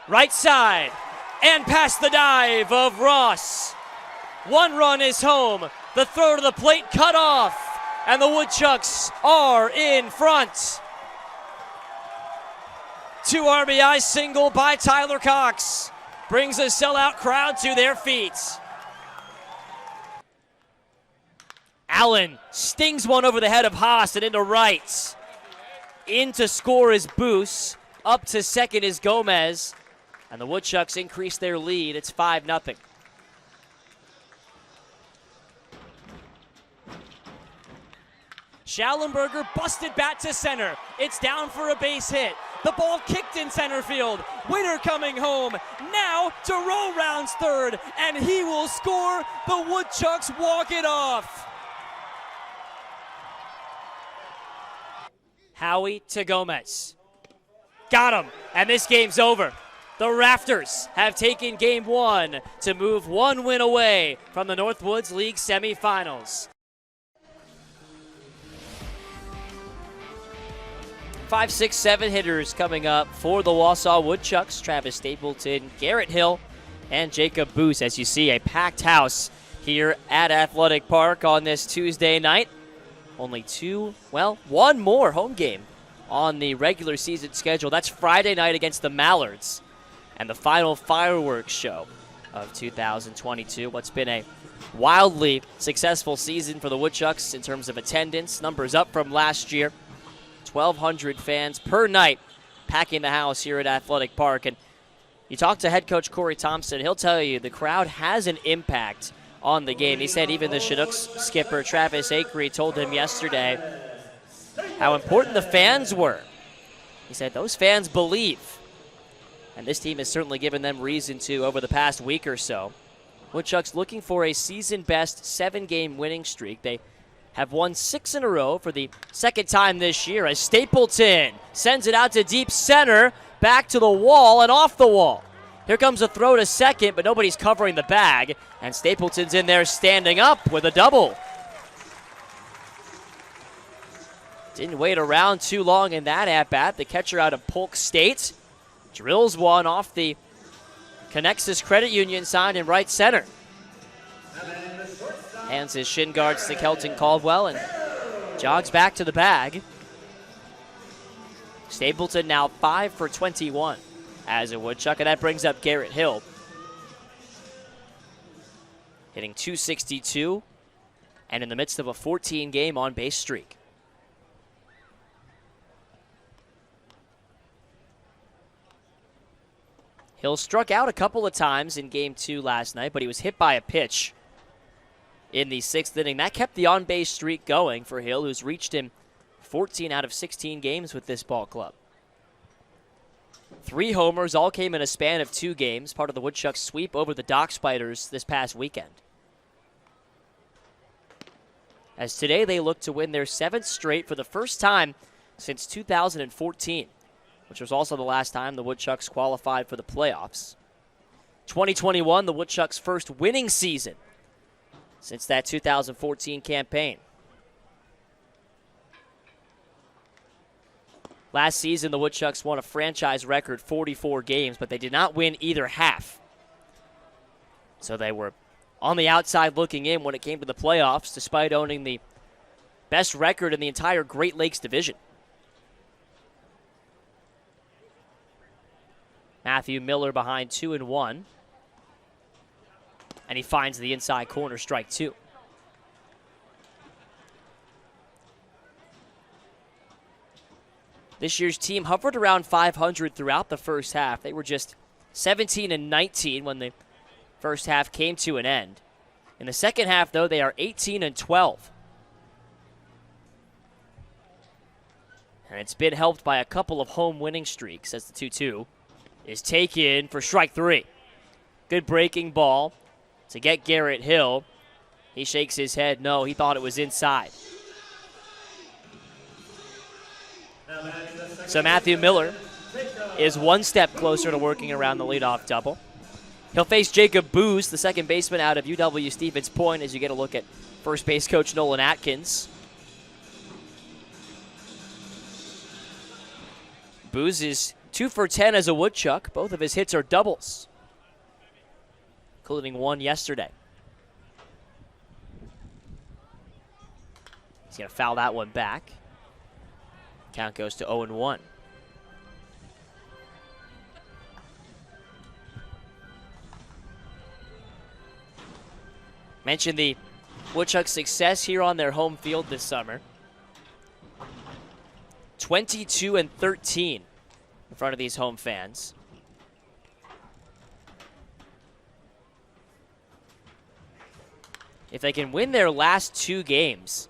Right side, and past the dive of Ross. 1 run is home. The throw to the plate cut off, and the Woodchucks are in front. 2 RBI single by Tyler Cox brings a sellout crowd to their feet. Allen stings one over the head of Haas and into right. In to score is Boos. Up to second is Gomez. And the Woodchucks increase their lead. It's 5-0. Schallenberger busted bat to center. It's down for a base hit. The ball kicked in center field. Winner coming home. Now to roll rounds third. And he will score. The Woodchucks walk it off. Howie to Gomez. Got him. And this game's over. The Rafters have taken game 1 to move 1 win away from the Northwoods League semifinals. 5, 6, 7 hitters coming up for the Wausau Woodchucks. Travis Stapleton, Garrett Hill, and Jacob Boos. As you see, a packed house here at Athletic Park on this Tuesday night. Only 1 more home game on the regular season schedule. That's Friday night against the Mallards and the final fireworks show of 2022. What's been a wildly successful season for the Woodchucks in terms of attendance. Numbers up from last year. 1,200 fans per night packing the house here at Athletic Park. And you talk to head coach Corey Thompson, he'll tell you the crowd has an impact on the game. He said even the Chinooks skipper Travis Akery told him yesterday how important the fans were. He said those fans believe. And this team has certainly given them reason to over the past week or so. Woodchucks looking for a season-best 7-game winning streak. They have won 6 in a row for the second time this year as Stapleton sends it out to deep center, back to the wall and off the wall. Here comes a throw to second, but nobody's covering the bag, and Stapleton's in there standing up with a double. Didn't wait around too long in that at-bat. The catcher out of Polk State drills one off the Connexus Credit Union sign in right center. Hands his shin guards to Kelton Caldwell and jogs back to the bag. Stapleton now 5 for 21 as a Woodchuck, and that brings up Garrett Hill. Hitting .262 and in the midst of a 14-game on-base streak. Hill struck out a couple of times in Game 2 last night, but he was hit by a pitch in the 6th inning. That kept the on-base streak going for Hill, who's reached him 14 out of 16 games with this ball club. 3 homers, all came in a span of 2 games, part of the Woodchucks sweep over the Dock Spiders this past weekend. As today they look to win their 7th straight for the first time since 2014, which was also the last time the Woodchucks qualified for the playoffs. 2021, the Woodchucks' first winning season since that 2014 campaign. Last season, the Woodchucks won a franchise record 44 games, but they did not win either half. So they were on the outside looking in when it came to the playoffs, despite owning the best record in the entire Great Lakes division. Matthew Miller behind 2-1. And he finds the inside corner, strike 2. This year's team hovered around 500 throughout the first half. They were just 17-19 when the first half came to an end. In the second half, though, they are 18-12. And it's been helped by a couple of home winning streaks as the 2-2 is taken for strike 3. Good breaking ball to get Garrett Hill. He shakes his head no. He thought it was inside. So Matthew Miller is 1 step closer to working around the leadoff double. He'll face Jacob Boos, the second baseman out of UW Stevens Point, as you get a look at first base coach Nolan Atkins. Boos is 2 for 10 as a Woodchuck. Both of his hits are doubles, including one yesterday. He's going to foul that one back. Count goes to 0-1. Mentioned the Woodchucks' success here on their home field this summer. 22-13 in front of these home fans. If they can win their last 2 games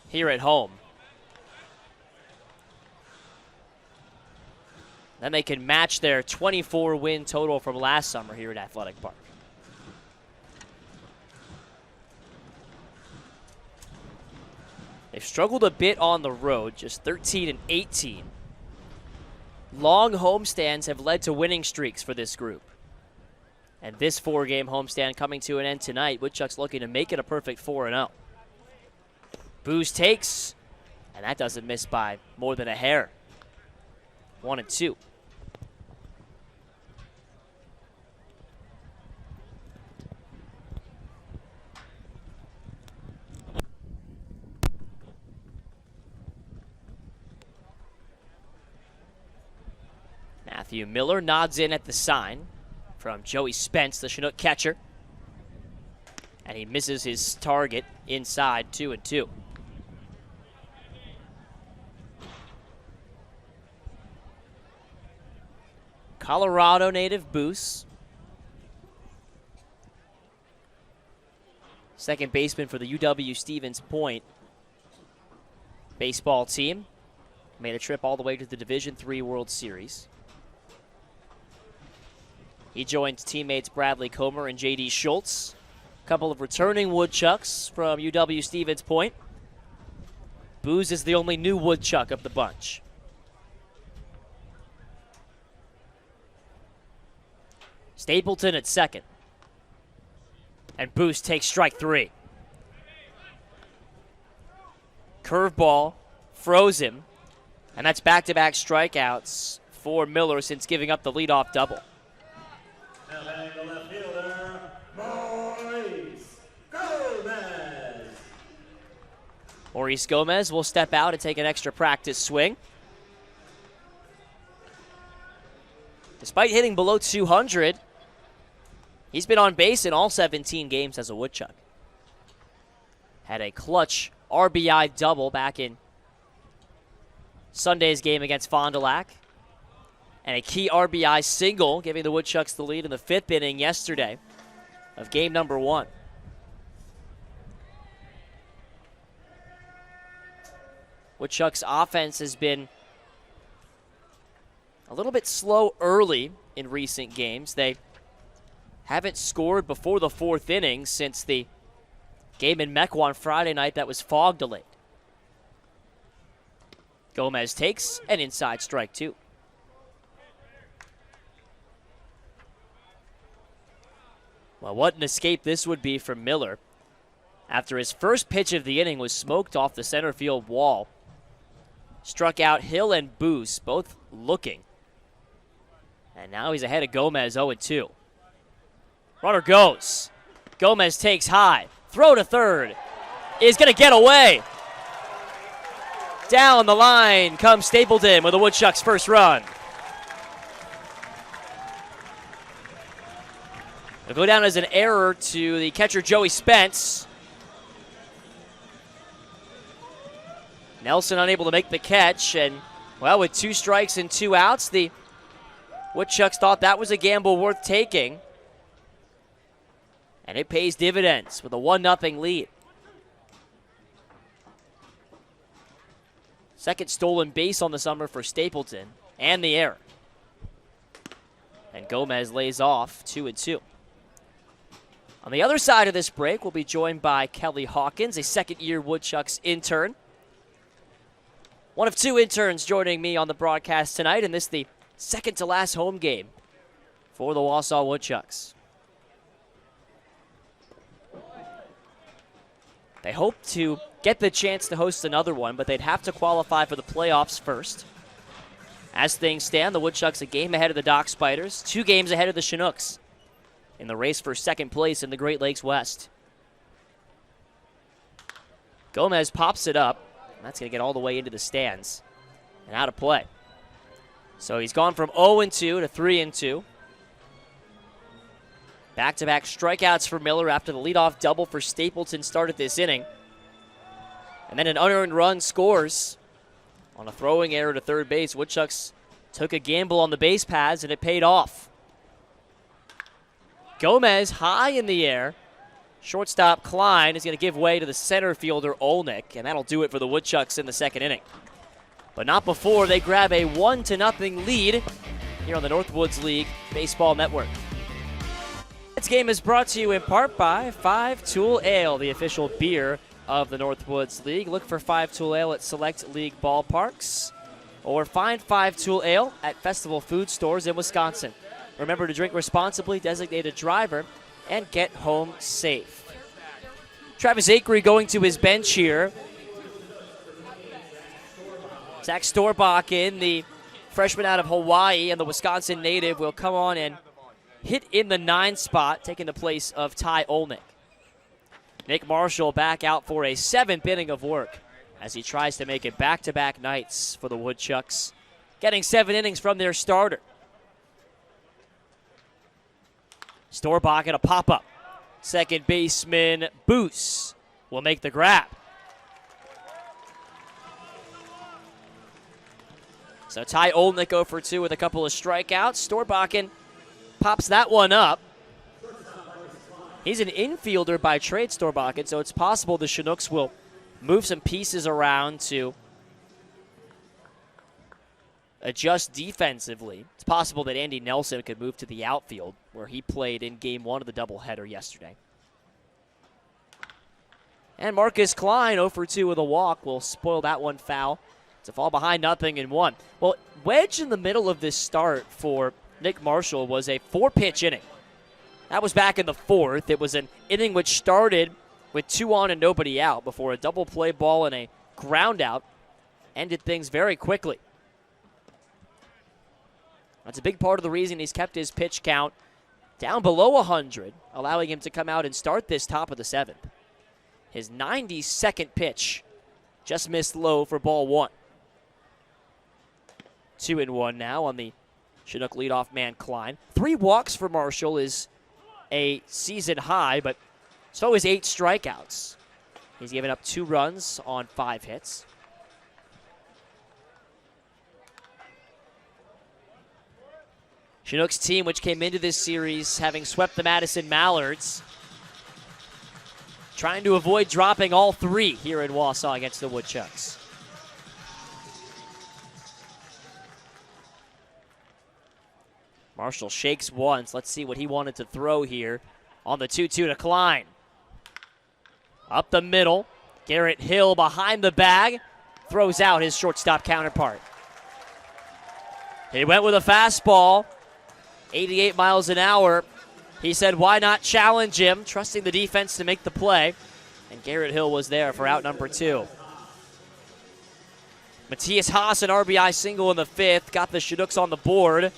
here at home, then they can match their 24-win total from last summer here at Athletic Park. They've struggled a bit on the road, just 13-18. Long homestands have led to winning streaks for this group. And this 4-game homestand coming to an end tonight. Woodchucks looking to make it a perfect 4-0. Booz takes, and that doesn't miss by more than a hair. 1-2. Matthew Miller nods in at the sign from Joey Spence, the Chinook catcher. And he misses his target inside, 2-2. Colorado native Booz. Second baseman for the UW Stevens Point baseball team. Made a trip all the way to the Division III World Series. He joins teammates Bradley Comer and J.D. Schultz. A couple of returning Woodchucks from UW Stevens Point. Booz is the only new Woodchuck of the bunch. Stapleton at second. And Booz takes strike 3. Curveball froze him. And that's back-to-back strikeouts for Miller since giving up the leadoff double. Now batting the left fielder, Maurice Gomez. Maurice Gomez will step out and take an extra practice swing. Despite hitting below 200, he's been on base in all 17 games as a Woodchuck. Had a clutch RBI double back in Sunday's game against Fond du Lac. And a key RBI single, giving the Woodchucks the lead in the 5th inning yesterday of game number 1. Woodchucks' offense has been a little bit slow early in recent games. They haven't scored before the 4th inning since the game in Mequon Friday night that was fog delayed. Gomez takes an inside strike 2. Well, what an escape this would be for Miller after his first pitch of the inning was smoked off the center field wall. Struck out Hill and Booz, both looking. And now he's ahead of Gomez, 0-2. Runner goes. Gomez takes high. Throw to third. Is going to get away. Down the line comes Stapleton with the Woodchucks' first run. It'll go down as an error to the catcher, Joey Spence. Nelson unable to make the catch, and, well, with 2 strikes and 2 outs, the Woodchucks thought that was a gamble worth taking. And it pays dividends with a 1-0 lead. Second stolen base on the summer for Stapleton, and the error. And Gomez lays off, 2-2. On the other side of this break, we'll be joined by Kelly Hawkins, a second-year Woodchucks intern. One of 2 interns joining me on the broadcast tonight, and this the second-to-last home game for the Wausau Woodchucks. They hope to get the chance to host another one, but they'd have to qualify for the playoffs first. As things stand, the Woodchucks a game ahead of the Dock Spiders, 2 games ahead of the Chinooks in the race for second place in the Great Lakes West. Gomez pops it up. That's going to get all the way into the stands and out of play. So he's gone from 0-2 to 3-2. Back-to-back strikeouts for Miller after the leadoff double for Stapleton started this inning. And then an unearned run scores on a throwing error to third base. Woodchucks took a gamble on the base paths, and it paid off. Gomez high in the air. Shortstop Klein is going to give way to the center fielder Olnick, and that'll do it for the Woodchucks in the second inning. But not before they grab a 1-0 lead here on the Northwoods League Baseball Network. This game is brought to you in part by 5 Tool Ale, the official beer of the Northwoods League. Look for 5 Tool Ale at select league ballparks, or find 5 Tool Ale at festival food stores in Wisconsin. Remember to drink responsibly, designate a driver, and get home safe. Travis Akery going to his bench here. Zach Storbach in, the freshman out of Hawaii, and the Wisconsin native will come on and hit in the 9 spot, taking the place of Ty Olnick. Nick Marshall back out for a 7th inning of work as he tries to make it back-to-back nights for the Woodchucks, getting 7 innings from their starter. Storbach at a pop-up. Second baseman Boos will make the grab. So Ty Olnick 0-2 with a couple of strikeouts. Storbach pops that one up. He's an infielder by trade, Storbach, so it's possible the Chinooks will move some pieces around to adjust defensively. It's possible that Andy Nelson could move to the outfield, where he played in Game 1 of the doubleheader yesterday. And Marcus Klein, 0-2 with a walk, will spoil that one foul to fall behind 0-1. Well, wedge in the middle of this start for Nick Marshall was a 4-pitch inning. That was back in the 4th. It was an inning which started with 2 on and nobody out before a double play ball and a ground out ended things very quickly. That's a big part of the reason he's kept his pitch count down below 100, allowing him to come out and start this top of the 7th. His 92nd pitch just missed low for ball 1. 2-1 now on the Chinook leadoff man Klein. 3 walks for Marshall is a season high, but so is 8 strikeouts. He's given up 2 runs on 5 hits. Chinook's team, which came into this series having swept the Madison Mallards, trying to avoid dropping all 3 here in Wausau against the Woodchucks. Marshall shakes once. Let's see what he wanted to throw here on the 2-2 to Klein. Up the middle. Garrett Hill behind the bag. Throws out his shortstop counterpart. He went with a fastball. 88 miles an hour. He said, why not challenge him? Trusting the defense to make the play. And Garrett Hill was there for out number 2. Matthias Haas, an RBI single in the 5th. Got the Chinooks on the board.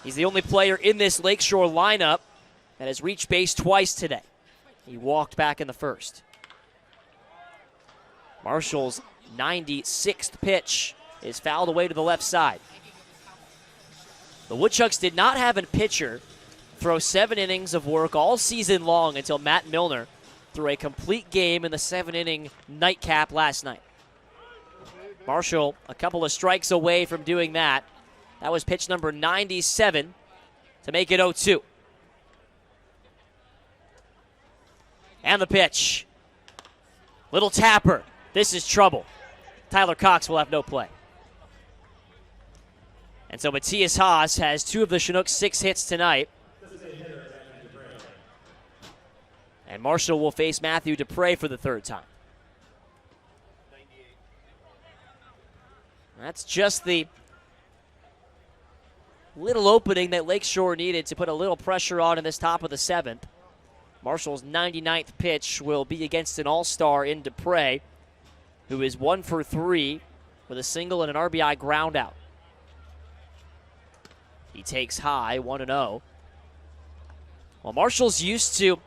He's the only player in this Lakeshore lineup that has reached base twice today. He walked back in the 1st. Marshall's 96th pitch is fouled away to the left side. The Woodchucks did not have a pitcher throw 7 innings of work all season long until Matt Milner threw a complete game in the 7-inning nightcap last night. Marshall a couple of strikes away from doing that. That was pitch number 97 to make it 0-2. And the pitch. Little tapper. This is trouble. Tyler Cox will have no play. And so Matthias Haas has 2 of the Chinooks' 6 hits tonight. And Marshall will face Matthew Dupre for the 3rd time. That's just the little opening that Lakeshore needed to put a little pressure on in this top of the 7th. Marshall's 99th pitch will be against an all-star in Dupre, who is 1 for 3 with a single and an RBI ground out. He takes high, 1-0. Well, Marshall's used to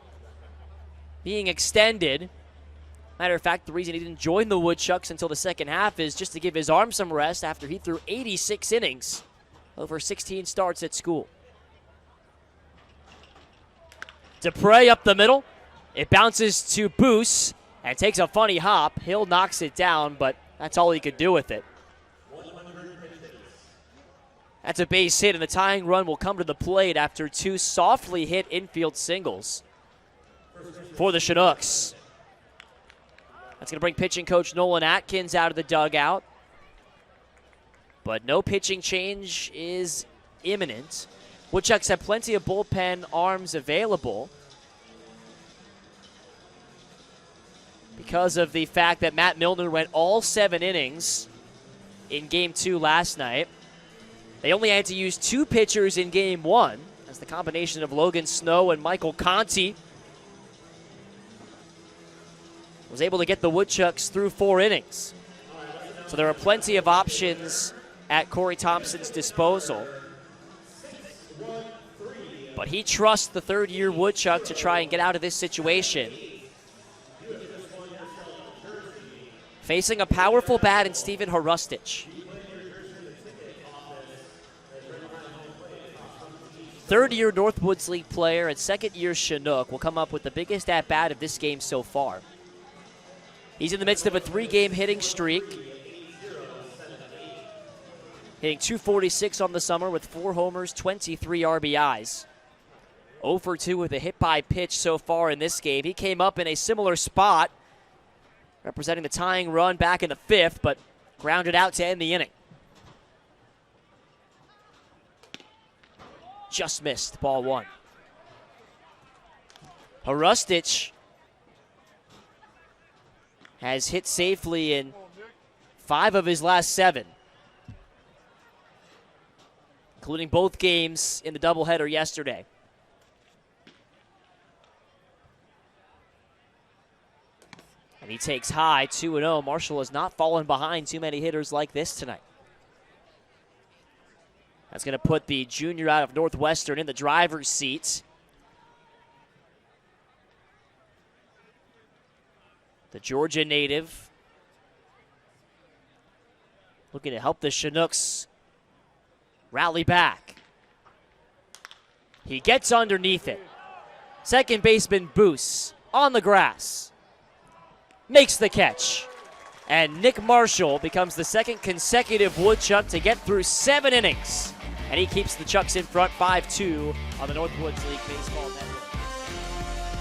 being extended. Matter of fact, the reason he didn't join the Woodchucks until the second half is just to give his arm some rest after he threw 86 innings over 16 starts at school. Dupre up the middle. It bounces to Boos and takes a funny hop. Hill knocks it down, but that's all he could do with it. That's a base hit, and the tying run will come to the plate after two softly hit infield singles for the Chinooks. That's going to bring pitching coach Nolan Atkins out of the dugout. But no pitching change is imminent. Woodchucks have plenty of bullpen arms available because of the fact that Matt Milner went all 7 innings in Game 2 last night. They only had to use 2 pitchers in Game 1 as the combination of Logan Snow and Michael Conti was able to get the Woodchucks through 4 innings. So there are plenty of options at Corey Thompson's disposal. But he trusts the third-year Woodchuck to try and get out of this situation. Facing a powerful bat in Steven Harustich. Third-year Northwoods League player and second-year Chinook will come up with the biggest at-bat of this game so far. He's in the midst of a 3-game hitting streak. Hitting .246 on the summer with 4 homers, 23 RBIs. 0 for 2 with a hit-by-pitch so far in this game. He came up in a similar spot, representing the tying run back in the 5th, but grounded out to end the inning. Just missed, ball 1. Harustich has hit safely in 5 of his last 7, including both games in the doubleheader yesterday. And he takes high, 2-0. Marshall has not fallen behind too many hitters like this tonight. That's going to put the junior out of Northwestern in the driver's seat. The Georgia native looking to help the Chinooks rally back. He gets underneath it. Second baseman Boos on the grass. Makes the catch. And Nick Marshall becomes the second consecutive Woodchuck to get through 7 innings. And he keeps the Chucks in front 5-2 on the Northwoods League Baseball Network.